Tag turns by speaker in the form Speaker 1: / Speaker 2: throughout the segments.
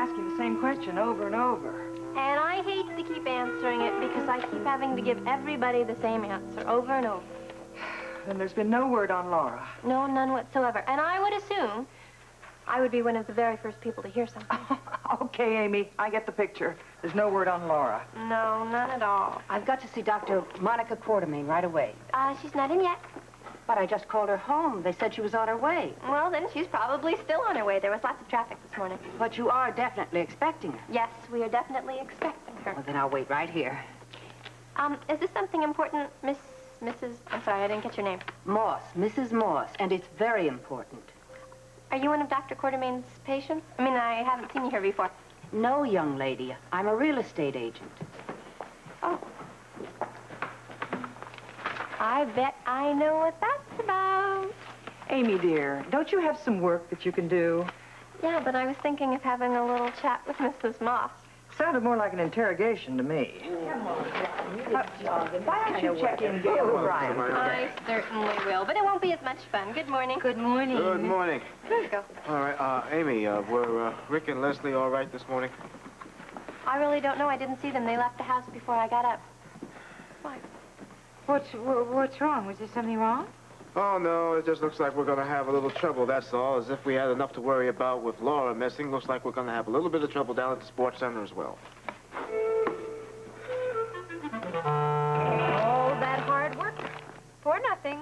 Speaker 1: asking the same question over and over.
Speaker 2: And I hate to keep answering it because I keep having to give everybody the same answer over and over.
Speaker 1: Then there's been no word on Laura.
Speaker 2: No, none whatsoever. And I would assume I would be one of the very first people to hear something.
Speaker 1: Okay, Amy, I get the picture. There's no word on Laura.
Speaker 2: No, none at all.
Speaker 3: I've got to see Dr. Monica Quartermain right away.
Speaker 2: She's not in yet.
Speaker 3: But I just called her home. They said she was on her way.
Speaker 2: Well, then she's probably still on her way. There was lots of traffic this morning.
Speaker 3: But you are definitely expecting her.
Speaker 2: Yes, we are definitely expecting her.
Speaker 3: Well, then I'll wait right here.
Speaker 2: Is this something important, Mrs. I'm sorry, I didn't get your name.
Speaker 3: Moss, Mrs. Moss, and it's very important.
Speaker 2: Are you one of Dr. Quartermain's patients? I mean, I haven't seen you here before.
Speaker 3: No, young lady. I'm a real estate agent.
Speaker 2: Oh. I bet I know what that's about.
Speaker 1: Amy, dear, don't you have some work that you can do?
Speaker 2: Yeah, but I was thinking of having a little chat with Mrs. Moss.
Speaker 1: Sounded more like an interrogation to me. Why don't you check in Gail O'Brien?
Speaker 2: I certainly will, but it won't be as much fun. Good morning.
Speaker 3: Good morning.
Speaker 4: Good morning.
Speaker 2: There you go.
Speaker 4: All right, Amy, were Rick and Leslie all right this morning?
Speaker 2: I really don't know. I didn't see them. They left the house before I got up. Why?
Speaker 3: What's wrong? Was there something wrong?
Speaker 4: Oh, no, it just looks like we're going to have a little trouble, that's all. As if we had enough to worry about with Laura missing, looks like we're going to have a little bit of trouble down at the sports center as well.
Speaker 2: All that hard work for nothing.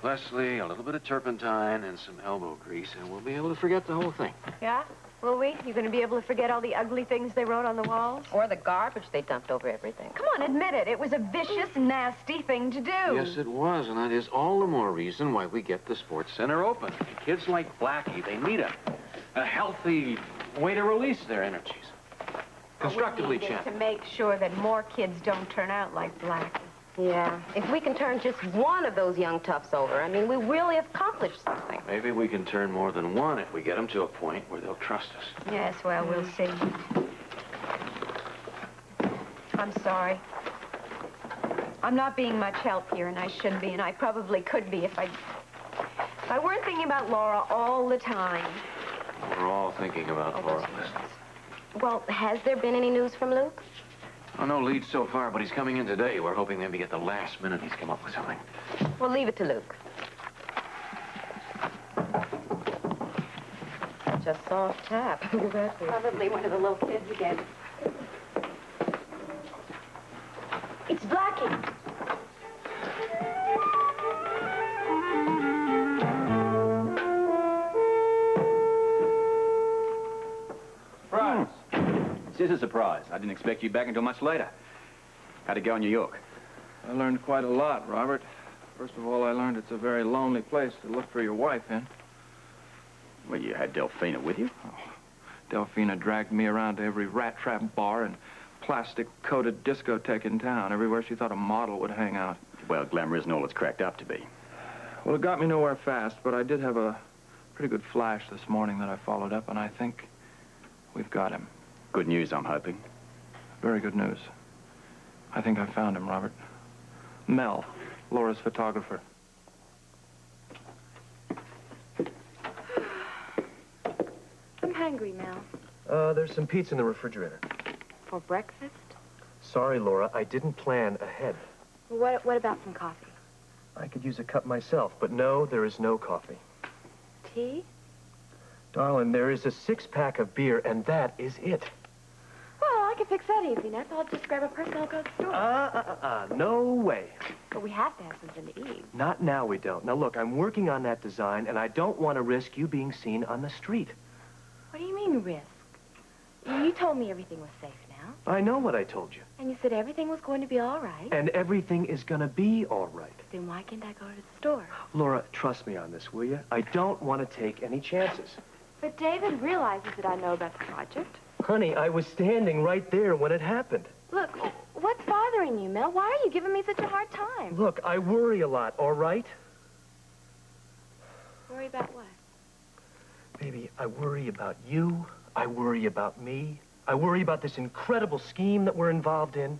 Speaker 5: Leslie, a little bit of turpentine and some elbow grease, and we'll be able to forget the whole thing.
Speaker 6: Yeah? Will we? You going to be able to forget all the ugly things they wrote on the walls?
Speaker 3: Or the garbage they dumped over everything.
Speaker 6: Come on, admit it. It was a vicious, nasty thing to do.
Speaker 5: Yes, it was, and that is all the more reason why we get the sports center open. Kids like Blackie, they need a healthy way to release their energies. Constructively,
Speaker 6: We need
Speaker 5: Champ.
Speaker 6: to make sure that more kids don't turn out like Blackie.
Speaker 3: Yeah. If we can turn just one of those young toughs over, I mean, we really accomplished something.
Speaker 5: Maybe we can turn more than one if we get them to a point where they'll trust us.
Speaker 6: Yes, well, we'll see. I'm sorry. I'm not being much help here, and I should be, and I probably could be if I weren't thinking about Laura all the time.
Speaker 5: We're all thinking about Laura.
Speaker 3: Well, has there been any news from Luke?
Speaker 5: Oh, no lead so far, but he's coming in today. We're hoping maybe at the last minute he's come up with something.
Speaker 3: Well, leave it to Luke. Just soft tap. Who that be?
Speaker 6: Probably one of the little kids again. It's Blackie.
Speaker 7: Surprise. This is a surprise. I didn't expect you back until much later. How'd it go in New York?
Speaker 8: I learned quite a lot, Robert. First of all, I learned it's a very lonely place to look for your wife in.
Speaker 7: Well, you had Delphina with you?
Speaker 8: Delphina dragged me around to every rat trap bar and plastic-coated discotheque in town, everywhere she thought a model would hang out.
Speaker 7: Well, glamour isn't all it's cracked up to be.
Speaker 8: Well, it got me nowhere fast, but I did have a pretty good flash this morning that I followed up, and I think we've got him.
Speaker 7: Good news, I'm hoping.
Speaker 8: Very good news. I think I found him, Robert. Mel, Laura's photographer.
Speaker 6: I'm hungry, Mel.
Speaker 9: There's some pizza in the refrigerator.
Speaker 6: For breakfast?
Speaker 9: Sorry, Laura, I didn't plan ahead.
Speaker 6: What about some coffee?
Speaker 9: I could use a cup myself, but no, there is no coffee.
Speaker 6: Tea?
Speaker 9: Darling, there is a six-pack of beer, and that is it.
Speaker 6: Well, I can fix that easy enough. I'll just grab a purse and I'll go to the store.
Speaker 9: No way.
Speaker 6: But we have to have something to eat.
Speaker 9: Not now, we don't. Now, look, I'm working on that design, and I don't want to risk you being seen on the street.
Speaker 6: What do you mean, risk? You told me everything was safe now.
Speaker 9: I know what I told you.
Speaker 6: And you said everything was going to be all right.
Speaker 9: And everything is going to be all right.
Speaker 6: Then why can't I go to the store?
Speaker 9: Laura, trust me on this, will you? I don't want to take any chances.
Speaker 6: But David realizes that I know about the project.
Speaker 9: Honey, I was standing right there when it happened.
Speaker 6: Look, what's bothering you, Mel? Why are you giving me such a hard time?
Speaker 9: Look, I worry a lot, all right?
Speaker 6: Worry about what?
Speaker 9: Baby, I worry about you. I worry about me. I worry about this incredible scheme that we're involved in.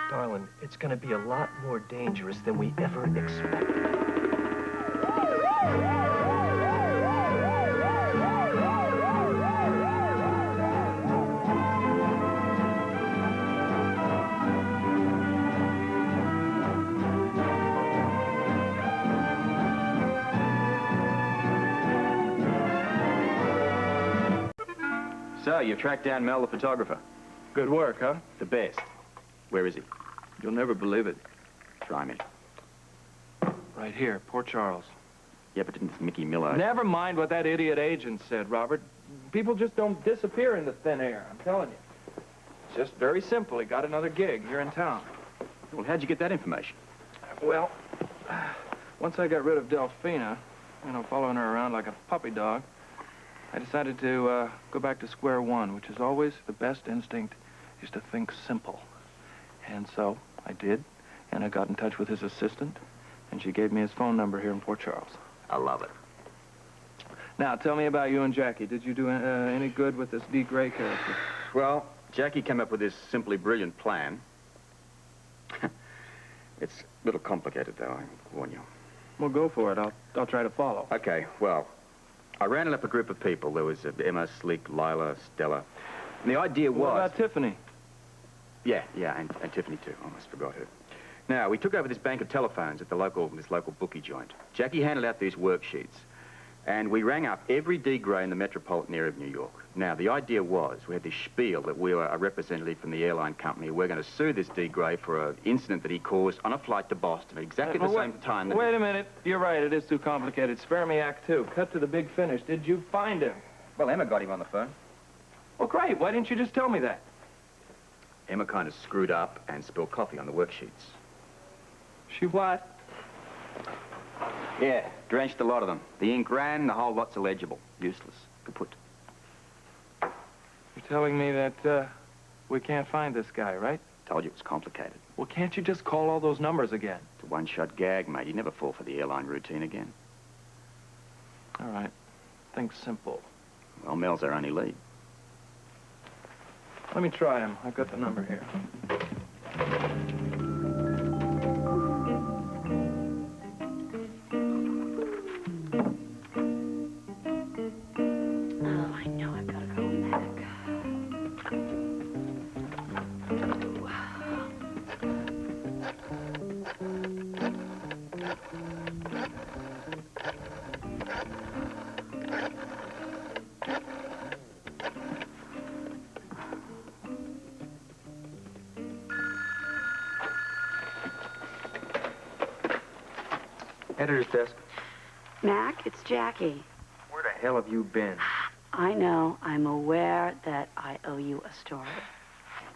Speaker 9: Darling, it's going to be a lot more dangerous than we ever expected.
Speaker 7: So, you tracked down Mel, the photographer.
Speaker 8: Good work, huh?
Speaker 7: The best. Where is he?
Speaker 8: You'll never believe it.
Speaker 7: Try me.
Speaker 8: Right here, Port Charles.
Speaker 7: Yeah, but didn't Mickey Miller...
Speaker 8: Never mind what that idiot agent said, Robert. People just don't disappear into thin air, I'm telling you. It's just very simple. He got another gig here in town.
Speaker 7: Well, how'd you get that information?
Speaker 8: Well, once I got rid of Delphina, following her around like a puppy dog, I decided to go back to square one, which is always the best instinct, is to think simple. And so I did, and I got in touch with his assistant, and she gave me his phone number here in Port Charles.
Speaker 7: I love it.
Speaker 8: Now, tell me about you and Jackie. Did you do any good with this D. Gray character?
Speaker 7: Well, Jackie came up with this simply brilliant plan. It's a little complicated, though, I warn you.
Speaker 8: Well, go for it. I'll try to follow.
Speaker 7: Okay, well, I rounded up a group of people. There was Emma, Sleek, Lila, Stella. And the idea was...
Speaker 8: What about Tiffany?
Speaker 7: Yeah, and Tiffany, too. I almost forgot her. Now, we took over this bank of telephones at this local bookie joint. Jackie handed out these worksheets, and we rang up every D. Gray in the metropolitan area of New York. Now, the idea was, we had this spiel that we were a representative from the airline company. We're going to sue this D. Gray for an incident that he caused on a flight to Boston at exactly the same time that...
Speaker 8: Wait a minute. You're right. It is too complicated. Spare me Act Two. Cut to the big finish. Did you find him?
Speaker 7: Well, Emma got him on the phone.
Speaker 8: Well, great. Why didn't you just tell me that?
Speaker 7: Emma kind of screwed up and spilled coffee on the worksheets.
Speaker 8: She what?
Speaker 7: Yeah, drenched a lot of them. The ink ran, the whole lot's illegible. Useless. Kaput.
Speaker 8: You're telling me that we can't find this guy, right?
Speaker 7: Told you it was complicated.
Speaker 8: Well, can't you just call all those numbers again?
Speaker 7: It's a one-shot gag, mate. You never fall for the airline routine again.
Speaker 8: All right. Think simple.
Speaker 7: Well, Mel's our only lead.
Speaker 8: Let me try him. I've got the number here.
Speaker 10: Editor's desk.
Speaker 11: Mac, it's Jackie.
Speaker 10: Where the hell have you been?
Speaker 11: I know. I'm aware that I owe you a story.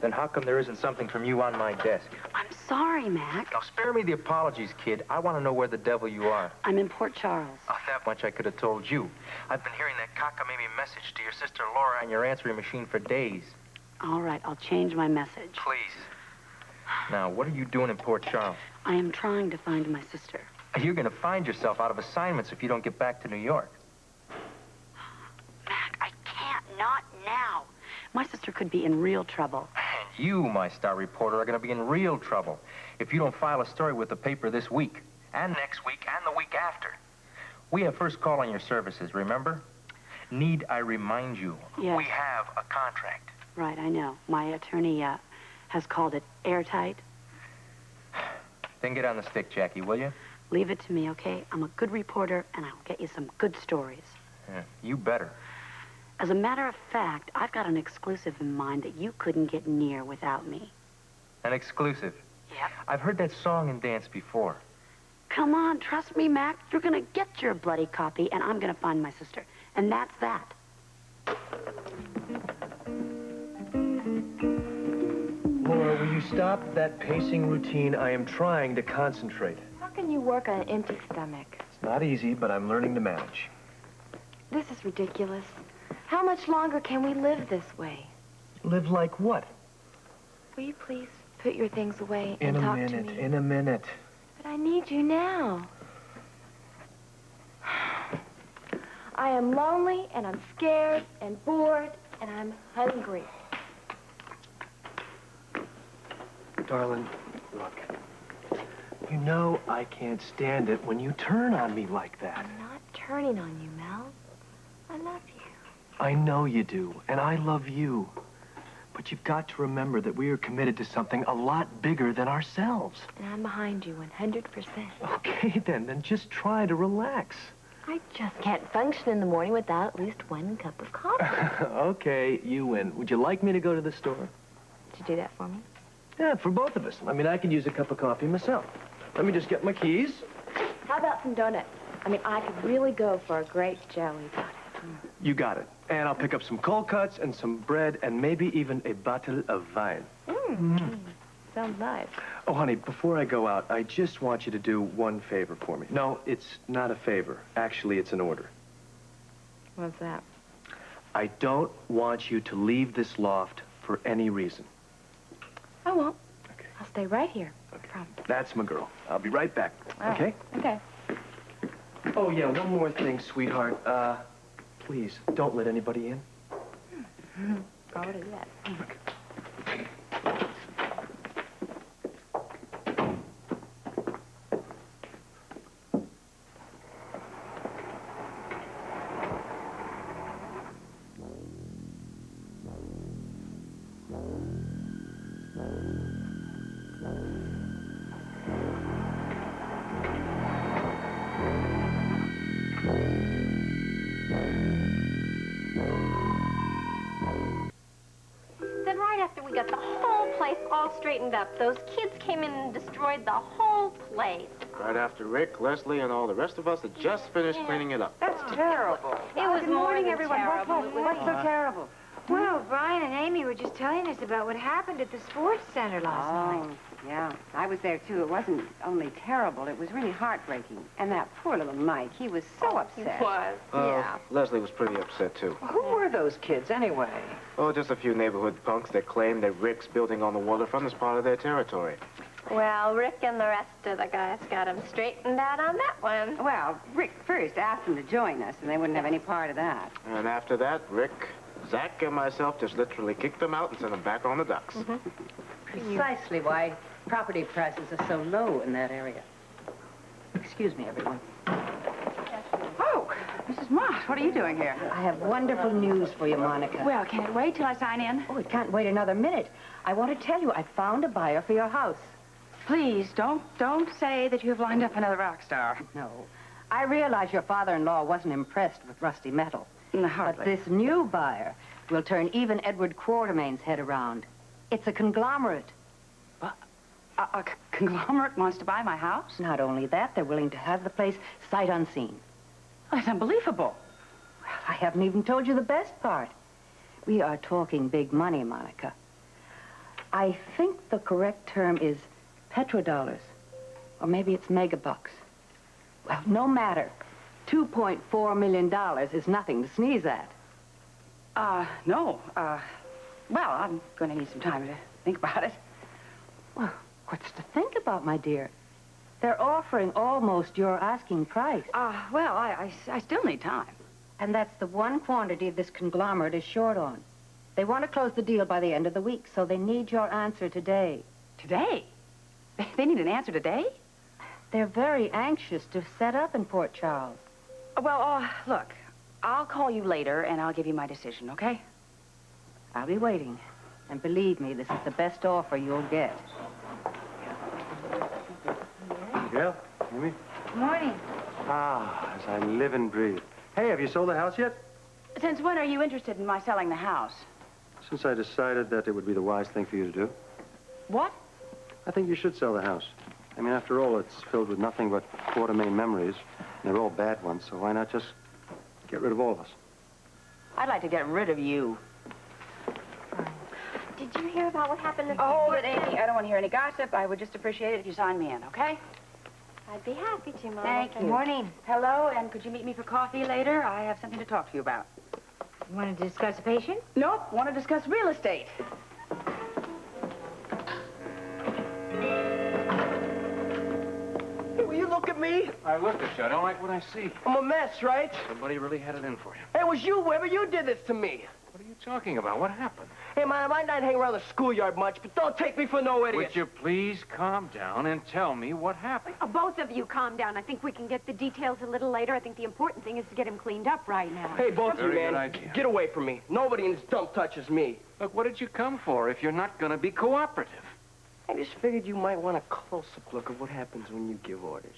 Speaker 10: Then how come there isn't something from you on my desk?
Speaker 11: I'm sorry, Mac.
Speaker 10: Now, spare me the apologies, kid. I want to know where the devil you are.
Speaker 11: I'm in Port Charles.
Speaker 10: Oh, that much I could have told you. I've been hearing that cockamamie message to your sister Laura on your answering machine for days.
Speaker 11: All right, I'll change my message.
Speaker 10: Please. Now, what are you doing in Port Charles?
Speaker 11: I am trying to find my sister.
Speaker 10: You're going to find yourself out of assignments if you don't get back to New York.
Speaker 11: Mac, I can't. Not now. My sister could be in real trouble.
Speaker 10: And you, my star reporter, are going to be in real trouble if you don't file a story with the paper this week, and next week, and the week after. We have first call on your services, remember? Need I remind you?
Speaker 11: Yes.
Speaker 10: We have a contract.
Speaker 11: Right, I know. My attorney has called it airtight.
Speaker 10: Then get on the stick, Jackie, will you?
Speaker 11: Leave it to me, okay? I'm a good reporter, and I'll get you some good stories.
Speaker 10: Yeah, you better.
Speaker 11: As a matter of fact, I've got an exclusive in mind that you couldn't get near without me.
Speaker 10: An exclusive?
Speaker 11: Yep.
Speaker 10: I've heard that song and dance before.
Speaker 11: Come on, trust me, Mac. You're gonna get your bloody copy, and I'm gonna find my sister. And that's that.
Speaker 9: Laura, will you stop that pacing routine? I am trying to concentrate.
Speaker 2: How can you work on an empty stomach?
Speaker 9: It's not easy, but I'm learning to manage.
Speaker 2: This is ridiculous. How much longer can we live this way?
Speaker 9: Live like what?
Speaker 2: Will you please put your things away
Speaker 9: In
Speaker 2: and
Speaker 9: a
Speaker 2: talk
Speaker 9: minute,
Speaker 2: to me?
Speaker 9: in a minute.
Speaker 2: But I need you now. I am lonely, and I'm scared, and bored, and I'm hungry.
Speaker 9: Darling, look. You know I can't stand it when you turn on me like that.
Speaker 2: I'm not turning on you, Mel. I love you.
Speaker 9: I know you do, and I love you. But you've got to remember that we are committed to something a lot bigger than ourselves.
Speaker 2: And I'm behind you 100%.
Speaker 9: Okay, then just try to relax.
Speaker 3: I just can't function in the morning without at least one cup of coffee.
Speaker 9: Okay, you win. Would you like me to go to the store?
Speaker 3: Would you do that for me?
Speaker 9: Yeah, for both of us. I mean, I could use a cup of coffee myself. Let me just get my keys.
Speaker 3: How about some donuts? I mean, I could really go for a great jelly donut.
Speaker 9: You got it. And I'll pick up some cold cuts and some bread and maybe even a bottle of wine.
Speaker 3: Sounds nice.
Speaker 9: Oh, honey, before I go out, I just want you to do one favor for me. No, it's not a favor. Actually, it's an order.
Speaker 3: What's that?
Speaker 9: I don't want you to leave this loft for any reason.
Speaker 3: I won't.
Speaker 9: Okay.
Speaker 3: I'll stay right here.
Speaker 9: Okay.
Speaker 3: Promise.
Speaker 9: That's my girl. I'll be right back.
Speaker 3: Oh,
Speaker 9: Okay?
Speaker 3: Okay.
Speaker 9: Oh, yeah, one more thing, sweetheart. Please, don't let anybody in.
Speaker 3: Already yet.
Speaker 2: Then right after we got the whole place all straightened up, those kids came in and destroyed the whole place.
Speaker 4: Right after Rick, Leslie, and all the rest of us had just finished cleaning it up.
Speaker 1: That's terrible.
Speaker 2: It was
Speaker 1: Good
Speaker 2: more
Speaker 1: morning,
Speaker 2: than
Speaker 1: everyone.
Speaker 2: terrible. It was-
Speaker 1: What's so terrible?
Speaker 6: Well, Brian and Amy were just telling us about what happened at the sports center last night.
Speaker 12: Yeah, I was there, too. It wasn't only terrible, it was really heartbreaking. And that poor little Mike, he was so upset.
Speaker 2: It was.
Speaker 4: Yeah. Leslie was pretty upset, too.
Speaker 1: Who were those kids, anyway?
Speaker 4: Oh, just a few neighborhood punks that claim that Rick's building on the waterfront is part of their territory.
Speaker 2: Well, Rick and the rest of the guys got him straightened out on that one.
Speaker 12: Well, Rick first asked them to join us, and they wouldn't have any part of that.
Speaker 4: And after that, Rick, Zach, and myself just literally kicked them out and sent them back on the docks.
Speaker 12: Precisely why property prices are so low in that area. Excuse me, everyone.
Speaker 11: Oh, Mrs. Moss, what are you doing here?
Speaker 12: I have wonderful news for you, Monica.
Speaker 11: Well, can it wait till I sign in?
Speaker 12: Oh, it can't wait another minute. I want to tell you I found a buyer for your house.
Speaker 11: Please, don't say that you have lined up another rock star.
Speaker 12: No. I realize your father-in-law wasn't impressed with rusty metal.
Speaker 11: No,
Speaker 12: But
Speaker 11: hardly.
Speaker 12: this new buyer will turn even Edward Quartermain's head around. It's a conglomerate.
Speaker 11: A conglomerate wants to buy my house?
Speaker 12: Not only that, they're willing to have the place sight unseen.
Speaker 11: That's unbelievable.
Speaker 12: Well, I haven't even told you the best part. We are talking big money, Monica. I think the correct term is petrodollars. Or maybe it's megabucks. Well, no matter. $2.4 million is nothing to sneeze at.
Speaker 11: No. Well, I'm going to need some time to think about it.
Speaker 12: Well, what's to think about, my dear? They're offering almost your asking price.
Speaker 11: Well, I still need time.
Speaker 12: And that's the one quantity this conglomerate is short on. They want to close the deal by the end of the week, so they need your answer today.
Speaker 11: Today? They need an answer today?
Speaker 12: They're very anxious to set up in Port Charles.
Speaker 11: Well, look, I'll call you later, and I'll give you my decision, okay?
Speaker 12: I'll be waiting. And believe me, this is the best offer you'll get.
Speaker 13: Miguel, Amy?
Speaker 6: Morning.
Speaker 13: Ah, as I live and breathe. Hey, have you sold the house yet?
Speaker 11: Since when are you interested in my selling the house?
Speaker 13: Since I decided that it would be the wise thing for you to do.
Speaker 11: What?
Speaker 13: I think you should sell the house. I mean, after all, it's filled with nothing but Quartermain memories. And they're all bad ones, so why not just get rid of all of us?
Speaker 11: I'd like to get rid of you.
Speaker 2: Did you hear about what happened to
Speaker 11: Oh, but Amy, I don't want to hear any gossip. I would just appreciate it if you signed me in, okay?
Speaker 2: I'd be happy to, Mama.
Speaker 11: Thank you.
Speaker 6: Good morning.
Speaker 11: Hello, and could you meet me for coffee later? I have something to talk to you about.
Speaker 6: You want to discuss a patient?
Speaker 11: Nope, want to discuss real estate.
Speaker 9: Hey, will you look at me?
Speaker 5: I looked at you. I don't like what I see.
Speaker 9: I'm a mess, right?
Speaker 5: Somebody really had it in for you.
Speaker 9: Hey, it was you, Weber. You did this to me.
Speaker 5: What are you talking about? What happened?
Speaker 9: Hey, man, I might not hang around the schoolyard much, but don't take me for no idiot.
Speaker 5: Would you please calm down and tell me what happened?
Speaker 6: Both of you calm down. I think we can get the details a little later. I think the important thing is to get him cleaned up right now.
Speaker 9: Hey, both of you,
Speaker 5: Very
Speaker 9: man.
Speaker 5: good idea.
Speaker 9: Get away from me. Nobody in this dump touches me.
Speaker 5: Look, what did you come for if you're not going to be cooperative?
Speaker 9: I just figured you might want a close-up look at what happens when you give orders.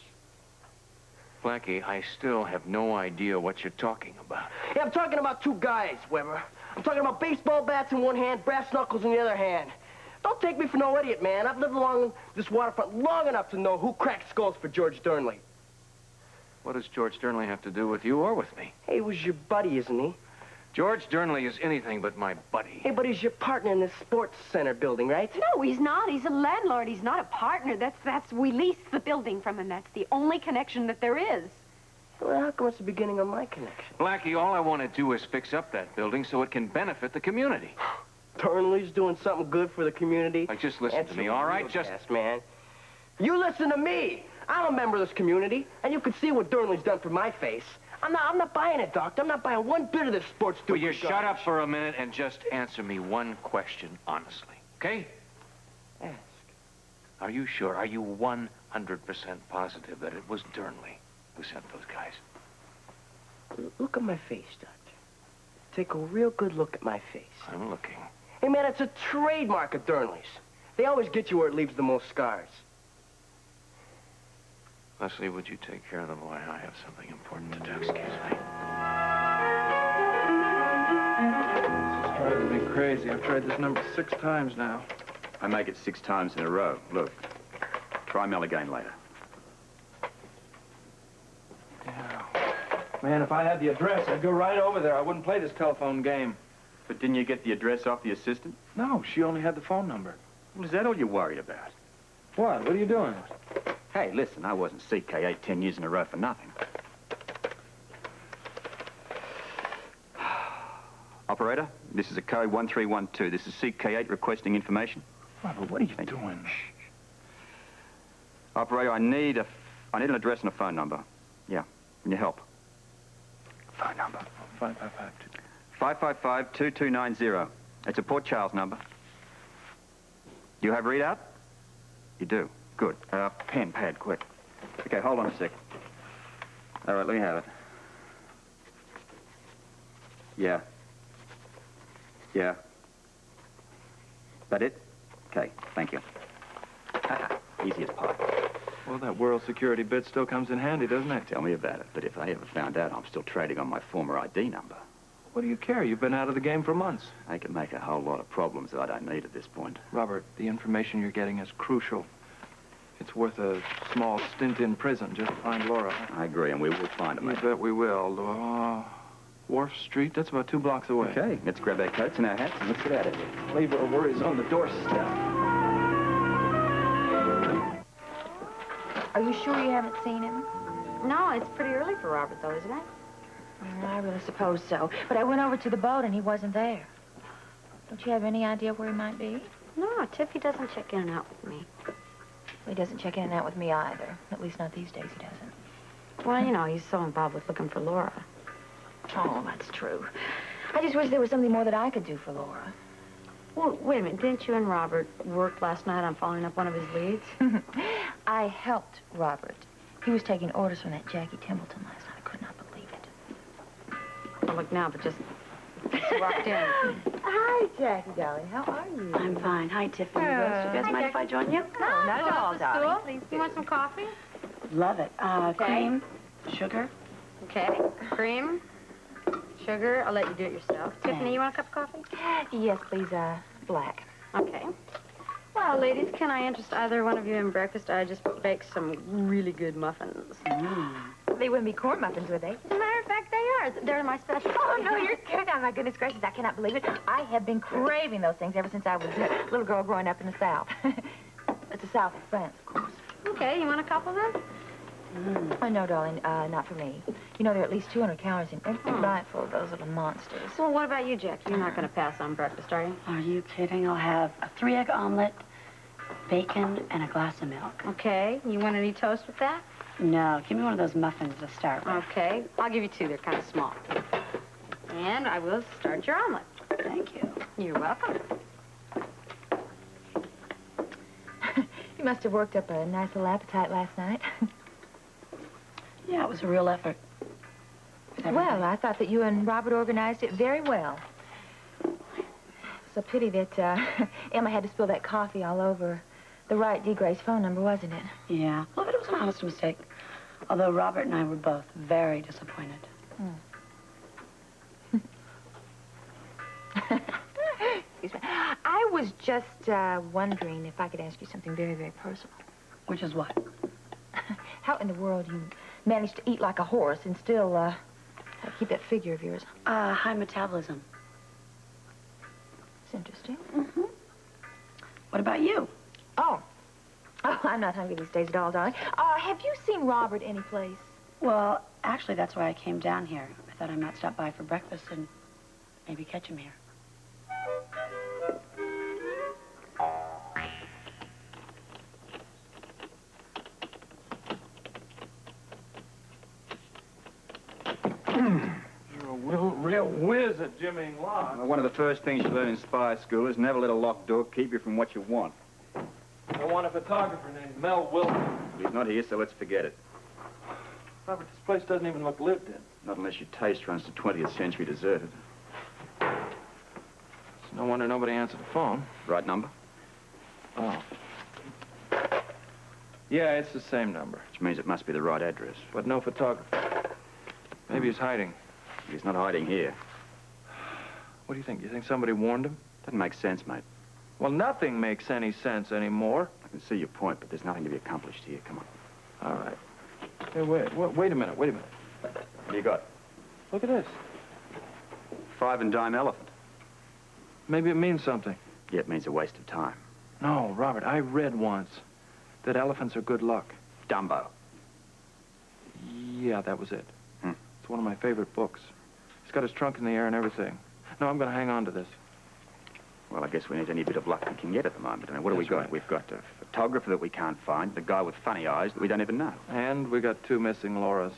Speaker 5: Blackie, I still have no idea what you're talking about.
Speaker 14: Yeah, I'm talking about two guys, Weber. I'm talking about baseball bats in one hand, brass knuckles in the other hand. Don't take me for no idiot, man. I've lived along this waterfront long enough to know who cracked skulls for George Dernley.
Speaker 5: What does George Dernley have to do with you or with me?
Speaker 14: Hey, he was your buddy, isn't he?
Speaker 5: George Dernley is anything but my buddy.
Speaker 14: Hey, but he's your partner in this sports center building, right?
Speaker 6: No, he's not. He's a landlord. He's not a partner. We lease the building from him. That's the only connection that there is.
Speaker 14: Well, how come it's the beginning of my connection?
Speaker 5: Blackie, all I want to do is fix up that building so it can benefit the community.
Speaker 14: Dernley's doing something good for the community.
Speaker 5: Like, just listen to me, all right? Just...
Speaker 14: Yes, man. You listen to me. I'm a member of this community, and you can see what Dernley's done for my face. I'm not buying it, Doctor. I'm not buying one bit of this sports
Speaker 5: Will you shut up for a minute and just answer me one question honestly, okay?
Speaker 14: Ask.
Speaker 5: Are you sure? Are you 100% positive that it was Dernley who sent those guys?
Speaker 14: Look at my face, Doctor. Take a real good look at my face.
Speaker 5: I'm looking.
Speaker 14: Hey, man, it's a trademark of Dernley's. They always get you where it leaves the most scars.
Speaker 5: Leslie, would you take care of the boy? I have something important to do. Excuse me.
Speaker 8: This is driving me crazy. I've tried this number 6 times now.
Speaker 7: I make it 6 times in a row. Look, try Mel again later.
Speaker 8: Yeah. Man, if I had the address, I'd go right over there. I wouldn't play this telephone game.
Speaker 7: But didn't you get the address off the assistant?
Speaker 8: No, she only had the phone number.
Speaker 7: Well, is that all you're worried about?
Speaker 8: What? What are you doing?
Speaker 7: Hey, listen, I wasn't CK8 10 years in a row for nothing. Operator, this is a code 1312. This is CK8 requesting information.
Speaker 8: Robert, what are you doing?
Speaker 7: Shh. Operator, I need an address and a phone number. Yeah, can you help?
Speaker 8: Phone number.
Speaker 7: 555-2290. It's a Port Charles number. You have readout? You do. Good. Pen, pad, quick. Okay, hold on a sec. All right, let me have it. Yeah. Yeah. That it? Okay, thank you. Easy as pie.
Speaker 8: Well, that world security bit still comes in handy, doesn't it?
Speaker 7: Tell me about it. But if I ever found out I'm still trading on my former ID number...
Speaker 8: What do you care? You've been out of the game for months.
Speaker 7: I can make a whole lot of problems that I don't need at this point.
Speaker 8: Robert, the information you're getting is crucial. It's worth a small stint in prison just to find Laura.
Speaker 7: I agree, and we will find her.
Speaker 8: You bet we will. Wharf Street, that's about 2 blocks away.
Speaker 7: Okay, let's grab our coats and our hats and let's get out of here.
Speaker 8: Leave our worries on the doorstep.
Speaker 15: Are you sure you haven't seen him?
Speaker 3: No, it's pretty early for Robert, though, isn't it?
Speaker 15: I really suppose so. But I went over to the boat and he wasn't there. Don't you have any idea where he might be?
Speaker 2: No, Tiffy doesn't check in and out with me.
Speaker 15: He doesn't check in and out with me either. At least not these days he doesn't.
Speaker 2: Well, you know, he's so involved with looking for Laura.
Speaker 15: Oh, that's true. I just wish there was something more that I could do for Laura.
Speaker 2: Well, wait a minute. Didn't you and Robert work last night on following up one of his leads?
Speaker 15: I helped Robert. He was taking orders from that Jackie Templeton last night. I could not believe it.
Speaker 2: Well, look now, but just walked in.
Speaker 15: Hi, Jackie, darling. How are you?
Speaker 11: I'm fine. Hi, Tiffany. Rose. You guys mind if I join you?
Speaker 15: No, not at all, darling.
Speaker 2: Please, you want some coffee?
Speaker 11: Love it. Cream, sugar.
Speaker 2: Okay. Cream, sugar. I'll let you do it yourself. Tiffany, you want a cup of coffee?
Speaker 15: Yes, please, black.
Speaker 2: Okay. Well, ladies, can I interest either one of you in breakfast? I just baked some really good muffins.
Speaker 15: They wouldn't be corn muffins, would they?
Speaker 2: As a matter of fact, they are. They're my special.
Speaker 15: Oh, no, you're kidding. Oh, my goodness gracious. I cannot believe it. I have been craving those things ever since I was a little girl growing up in the South. It's the South of France, of course.
Speaker 2: Okay, you want a couple then?
Speaker 15: Oh, no, darling, not for me. You know, there are at least 200 calories in every bite-full of those little monsters.
Speaker 2: Well, what about you, Jack? You're not going to pass on breakfast, are you?
Speaker 11: Are you kidding? I'll have a 3-egg omelet, bacon, and a glass of milk.
Speaker 2: Okay. You want any toast with that?
Speaker 11: No, give me one of those muffins to start with.
Speaker 2: Okay. I'll give you 2. They're kind of small. And I will start your omelet.
Speaker 11: Thank you.
Speaker 2: You're welcome.
Speaker 15: You must have worked up a nice little appetite last night.
Speaker 11: Yeah, it was a real effort.
Speaker 15: Well, I thought that you and Robert organized it very well. It's a pity that Emma had to spill that coffee all over the right D. Gray's phone number, wasn't it?
Speaker 11: Yeah. Well, but it was an honest mistake. Although Robert and I were both very disappointed.
Speaker 15: Excuse me. I was just wondering if I could ask you something very, very personal.
Speaker 11: Which is what?
Speaker 15: How in the world you manage to eat like a horse and still keep that figure of yours?
Speaker 11: High metabolism.
Speaker 15: It's interesting.
Speaker 11: Mm-hmm. What about you?
Speaker 15: Oh, I'm not hungry these days at all, darling. Have you seen Robert anyplace?
Speaker 11: Well, actually, that's why I came down here. I thought I might stop by for breakfast and maybe catch him here.
Speaker 8: You're a real whiz at jimmying locks.
Speaker 7: Well, one of the first things you learn in spy school is never let a locked door keep you from what you want.
Speaker 8: I want a photographer named Mel Wilson.
Speaker 7: He's not here, so let's forget it.
Speaker 8: Robert, this place doesn't even look lived in.
Speaker 7: Not unless your taste runs to 20th century deserted.
Speaker 8: It's no wonder nobody answered the phone.
Speaker 7: Right number?
Speaker 8: Oh. Yeah, it's the same number.
Speaker 7: Which means it must be the right address.
Speaker 8: But no photographer. Maybe he's hiding.
Speaker 7: He's not hiding here.
Speaker 8: What do you think? You think somebody warned him?
Speaker 7: Doesn't make sense, mate.
Speaker 8: Well, nothing makes any sense anymore.
Speaker 7: I can see your point, but there's nothing to be accomplished here. Come on.
Speaker 8: All right. Hey, wait a minute. Wait a minute.
Speaker 7: What do you got?
Speaker 8: Look at this.
Speaker 7: 5 and dime elephant.
Speaker 8: Maybe it means something.
Speaker 7: Yeah, it means a waste of time.
Speaker 8: No, Robert, I read once that elephants are good luck.
Speaker 7: Dumbo.
Speaker 8: Yeah, that was it. It's one of my favorite books. He's got his trunk in the air and everything. No, I'm going to hang on to this.
Speaker 7: Well, I guess we need any bit of luck we can get at the moment. I mean, what do we got?
Speaker 8: Right.
Speaker 7: We've got a photographer that we can't find, the guy with funny eyes that we don't even know.
Speaker 8: And we got 2 missing Lauras.